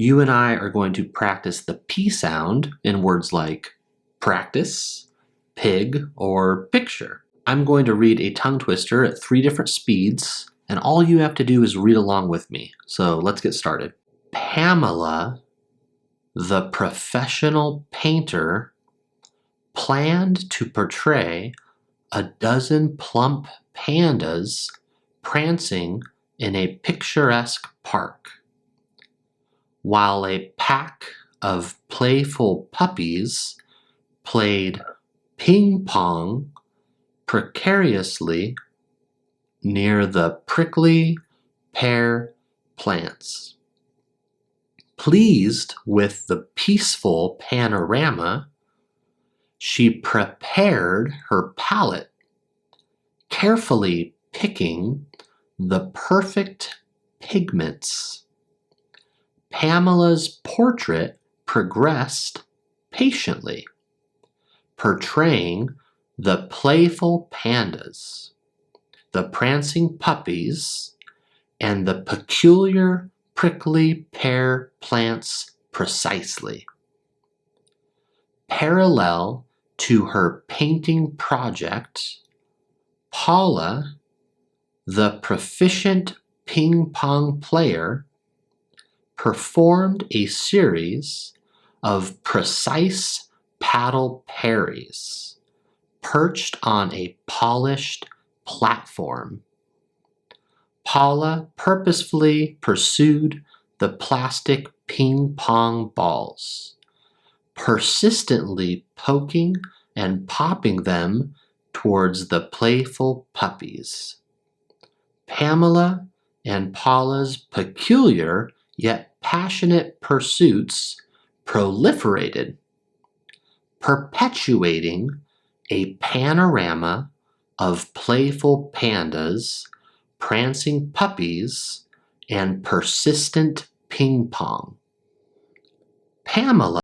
you and I are going to practice the P sound in words like practice, pig, or picture. I'm going to read a tongue twister at 3 different speeds, and all you have to do is read along with me. So let's get started. Pamela, the professional painter, planned to portray a dozen plump pandas prancing in a picturesque park, while a pack of playful puppies played ping pong precariously near the prickly pear plants. Pleased with the peaceful panorama, she prepared her palette, carefully picking the perfect pigments. Pamela's portrait progressed patiently, portraying the playful pandas, the prancing puppies, and the peculiar prickly pear plants precisely. Parallel to her painting project, Paula, the proficient ping pong player, performed a series of precise paddle parries perched on a polished platform. Paula purposefully pursued the plastic ping pong balls, persistently poking and popping them towards the playful puppies. Pamela and Paula's peculiar yet passionate pursuits proliferated, perpetuating a panorama of playful pandas, prancing puppies, and persistent ping pong. Pamela